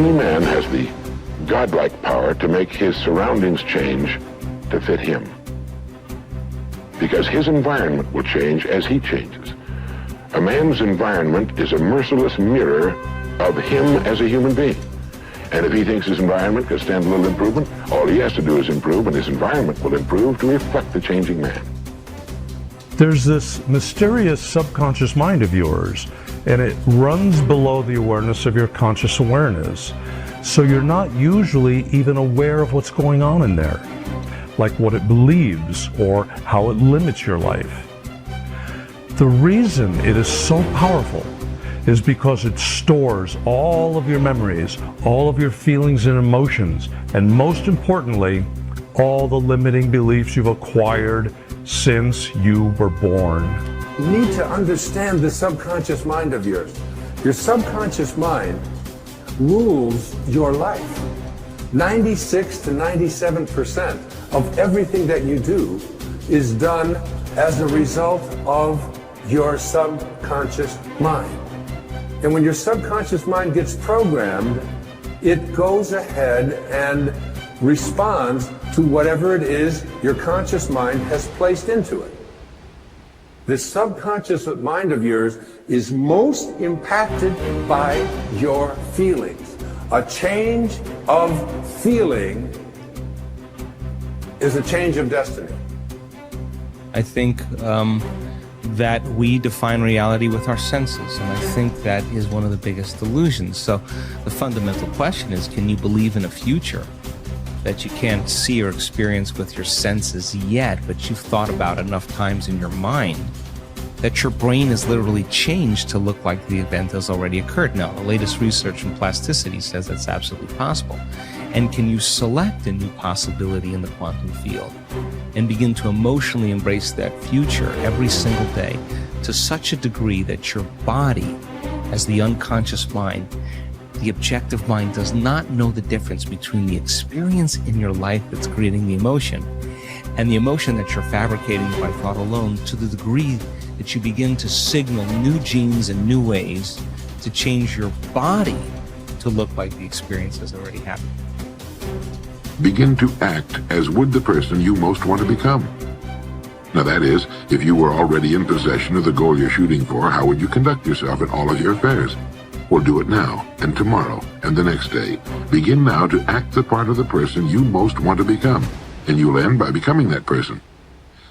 Only man has the godlike power to make his surroundings change to fit him. Because his environment will change as he changes. A man's environment is a merciless mirror of him as a human being. And if he thinks his environment can stand a little improvement, all he has to do is improve, and his environment will improve to reflect the changing man. There's this mysterious subconscious mind of yours, and it runs below the awareness of your conscious awareness. So you're not usually even aware of what's going on in there, like what it believes or how it limits your life. The reason it is so powerful is because it stores all of your memories, all of your feelings and emotions, and most importantly, all the limiting beliefs you've acquired since you were born. You need to understand the subconscious mind of yours. Your subconscious mind rules your life. 96 to 97% of everything that you do is done as a result of your subconscious mind. And when your subconscious mind gets programmed, it goes ahead and responds to whatever it is your conscious mind has placed into it. This subconscious mind of yours is most impacted by your feelings. A change of feeling is a change of destiny. I think that we define reality with our senses, and I think that is one of the biggest illusions. So the fundamental question is, can you believe in a future that you can't see or experience with your senses yet, but you've thought about enough times in your mind that your brain has literally changed to look like the event has already occurred? Now, the latest research in plasticity says that's absolutely possible. And can you select a new possibility in the quantum field and begin to emotionally embrace that future every single day to such a degree that your body, as the unconscious mind, the objective mind, does not know the difference between the experience in your life that's creating the emotion and the emotion that you're fabricating by thought alone, to the degree that you begin to signal new genes and new ways to change your body to look like the experience has already happened. Begin to act as would the person you most want to become. Now that is, if you were already in possession of the goal you're shooting for, how would you conduct yourself in all of your affairs? Well, do it now, and tomorrow, and the next day. Begin now to act the part of the person you most want to become, and you'll end by becoming that person.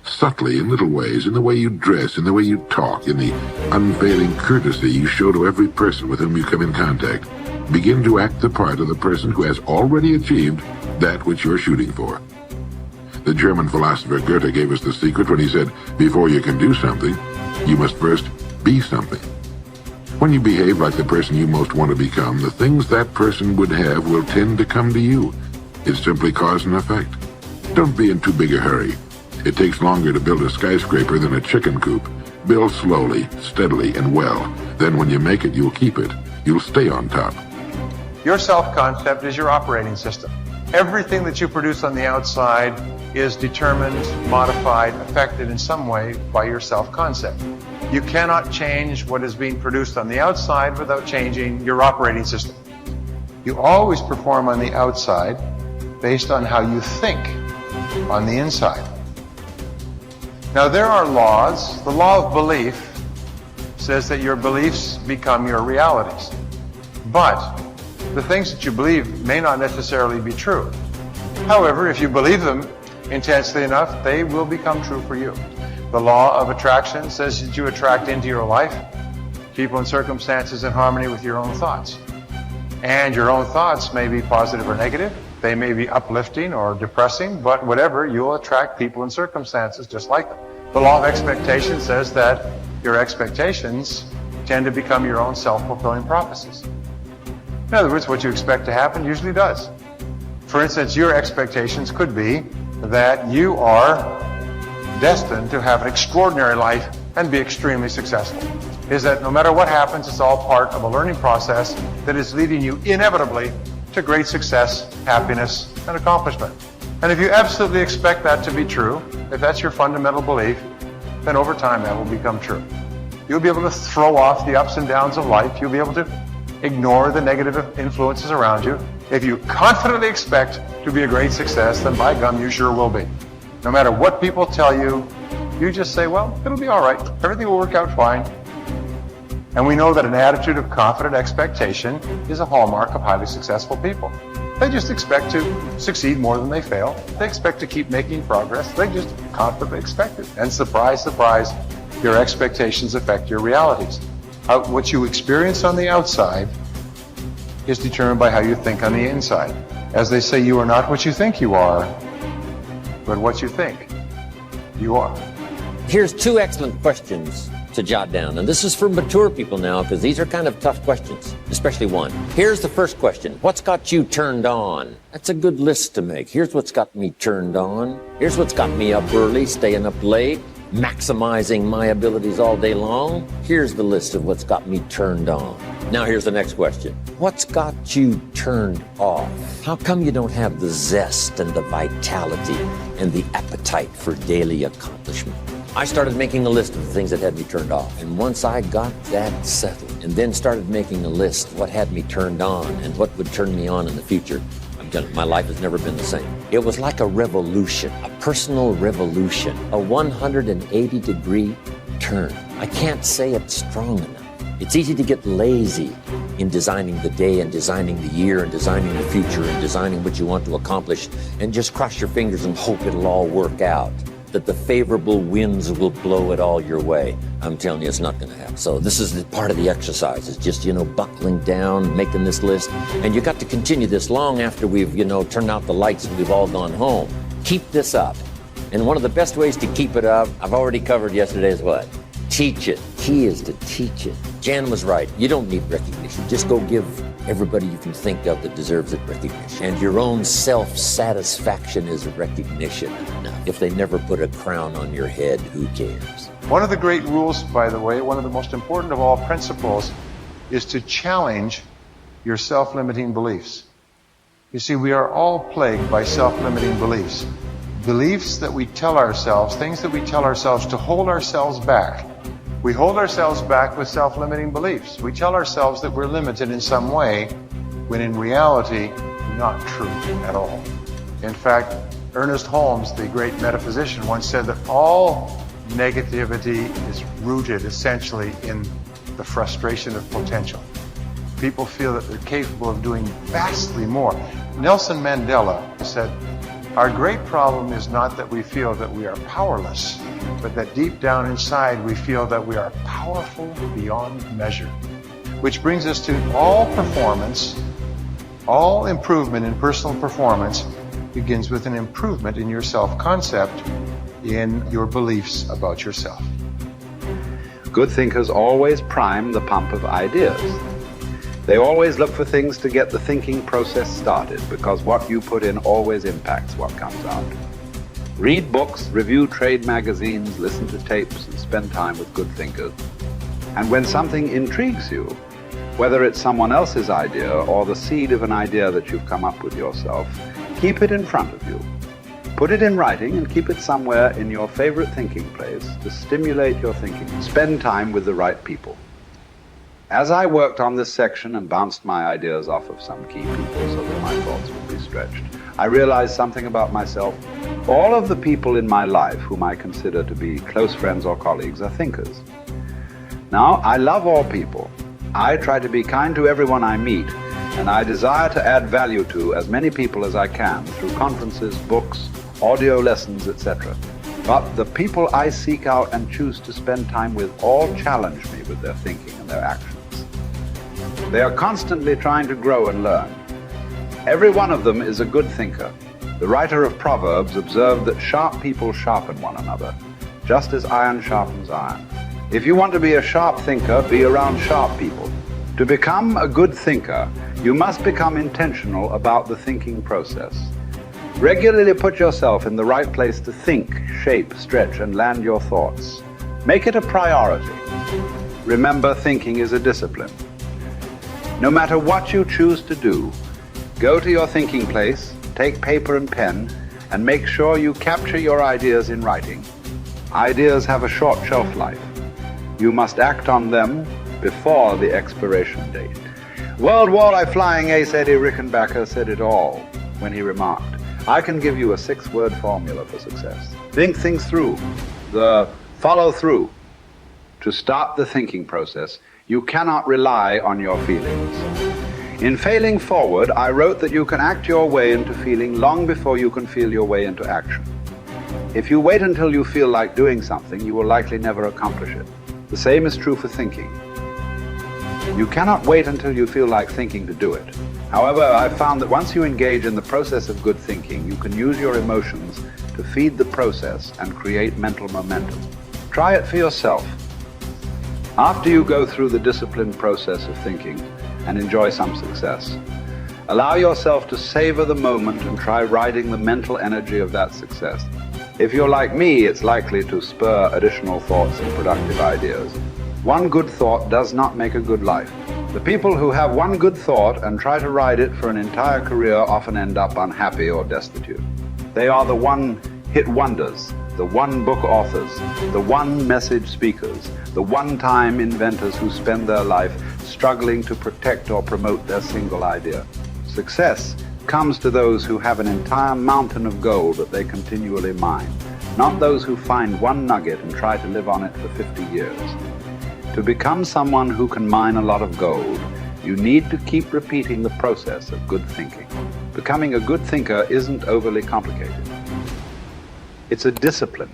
Subtly, in little ways, in the way you dress, in the way you talk, in the unfailing courtesy you show to every person with whom you come in contact. Begin to act the part of the person who has already achieved that which you're shooting for. The German philosopher Goethe gave us the secret when he said, before you can do something, you must first be something. When you behave like the person you most want to become, the things that person would have will tend to come to you. It's simply cause and effect. Don't be in too big a hurry. It takes longer to build a skyscraper than a chicken coop. Build slowly, steadily, and well. Then when you make it, you'll keep it. You'll stay on top. Your self-concept is your operating system. Everything that you produce on the outside is determined, modified, affected in some way by your self-concept. You cannot change what is being produced on the outside without changing your operating system. You always perform on the outside based on how you think on the inside. Now there are laws. The law of belief says that your beliefs become your realities. But the things that you believe may not necessarily be true. However, if you believe them intensely enough, they will become true for you. The law of attraction says that you attract into your life people and circumstances in harmony with your own thoughts. And your own thoughts may be positive or negative. They may be uplifting or depressing, but whatever, you'll attract people and circumstances just like them. The law of expectation says that your expectations tend to become your own self-fulfilling prophecies. In other words, what you expect to happen usually does. For instance, your expectations could be that you are destined to have an extraordinary life and be extremely successful. Is that no matter what happens, it's all part of a learning process that is leading you inevitably to great success, happiness, and accomplishment. And if you absolutely expect that to be true, if that's your fundamental belief, then over time that will become true. You'll be able to throw off the ups and downs of life. You'll be able to Ignore the negative influences around you. If you confidently expect to be a great success, then by gum, you sure will be. No matter what people tell you, you just say, well, it'll be all right. Everything will work out fine. And we know that an attitude of confident expectation is a hallmark of highly successful people. They just expect to succeed more than they fail. They expect to keep making progress. They just confidently expect it. And surprise, surprise, your expectations affect your realities. What you experience on the outside is determined by how you think on the inside. As they say, you are not what you think you are, but what you think you are. Here's 2 excellent questions to jot down. And this is for mature people now, because these are kind of tough questions, especially one. Here's the first question. What's got you turned on? That's a good list to make. Here's what's got me turned on. Here's what's got me up early, staying up late, maximizing my abilities all day long. Here's the list of what's got me turned on. Now here's the next question. What's got you turned off? How come you don't have the zest and the vitality and the appetite for daily accomplishment? I started making a list of the things that had me turned off. And once I got that settled and then started making a list of what had me turned on and what would turn me on in the future, my life has never been the same. It was like a revolution, a personal revolution, a 180-degree turn. I can't say it strong enough. It's easy to get lazy in designing the day and designing the year and designing the future and designing what you want to accomplish and just cross your fingers and hope it'll all work out, that the favorable winds will blow it all your way. I'm telling you, it's not going to happen. So this is part of the exercise. It's just, buckling down, making this list. And you got to continue this long after we've, turned out the lights and we've all gone home. Keep this up. And one of the best ways to keep it up, I've already covered yesterday, is what? Teach it. Key is to teach it. Jan was right. You don't need recognition. Just go give everybody you can think of that deserves it recognition. And your own self-satisfaction is recognition. Now, if they never put a crown on your head, who cares? One of the great rules, by the way, one of the most important of all principles, is to challenge your self-limiting beliefs. You see, we are all plagued by self-limiting beliefs. Beliefs that we tell ourselves, things that we tell ourselves to hold ourselves back. We hold ourselves back with self-limiting beliefs. We tell ourselves that we're limited in some way, when in reality, not true at all. In fact, Ernest Holmes, the great metaphysician, once said that all negativity is rooted essentially in the frustration of potential. People feel that they're capable of doing vastly more. Nelson Mandela said, "Our great problem is not that we feel that we are powerless, but that deep down inside we feel that we are powerful beyond measure." Which brings us to all performance, all improvement in personal performance begins with an improvement in your self-concept, in your beliefs about yourself. Good thinkers always prime the pump of ideas. They always look for things to get the thinking process started, because what you put in always impacts what comes out. Read books, review trade magazines, listen to tapes, and spend time with good thinkers. And when something intrigues you, whether it's someone else's idea or the seed of an idea that you've come up with yourself, keep it in front of you. Put it in writing and keep it somewhere in your favorite thinking place to stimulate your thinking. Spend time with the right people. As I worked on this section and bounced my ideas off of some key people so that my thoughts would be stretched, I realized something about myself. All of the people in my life whom I consider to be close friends or colleagues are thinkers. Now, I love all people. I try to be kind to everyone I meet, and I desire to add value to as many people as I can through conferences, books, audio lessons, etc. But the people I seek out and choose to spend time with all challenge me with their thinking and their actions. They are constantly trying to grow and learn. Every one of them is a good thinker. The writer of Proverbs observed that sharp people sharpen one another, just as iron sharpens iron. If you want to be a sharp thinker, be around sharp people. To become a good thinker, you must become intentional about the thinking process. Regularly put yourself in the right place to think, shape, stretch, and land your thoughts. Make it a priority. Remember, thinking is a discipline. No matter what you choose to do, go to your thinking place, take paper and pen, and make sure you capture your ideas in writing. Ideas have a short shelf life. You must act on them before the expiration date. World Walleye flying ace Eddie Rickenbacker said it all when he remarked, I can give you a 6-word formula for success. Think things through, the follow through. To start the thinking process, you cannot rely on your feelings. In Failing Forward, I wrote that you can act your way into feeling long before you can feel your way into action. If you wait until you feel like doing something, you will likely never accomplish it. The same is true for thinking. You cannot wait until you feel like thinking to do it. However, I've found that once you engage in the process of good thinking, you can use your emotions to feed the process and create mental momentum. Try it for yourself. After you go through the disciplined process of thinking and enjoy some success, allow yourself to savor the moment and try riding the mental energy of that success. If you're like me, it's likely to spur additional thoughts and productive ideas. One good thought does not make a good life. The people who have one good thought and try to ride it for an entire career often end up unhappy or destitute. They are the one-hit wonders, the one-book authors, the one-message speakers, the one-time inventors who spend their life struggling to protect or promote their single idea. Success comes to those who have an entire mountain of gold that they continually mine, not those who find one nugget and try to live on it for 50 years. To become someone who can mine a lot of gold, you need to keep repeating the process of good thinking. Becoming a good thinker isn't overly complicated. It's a discipline.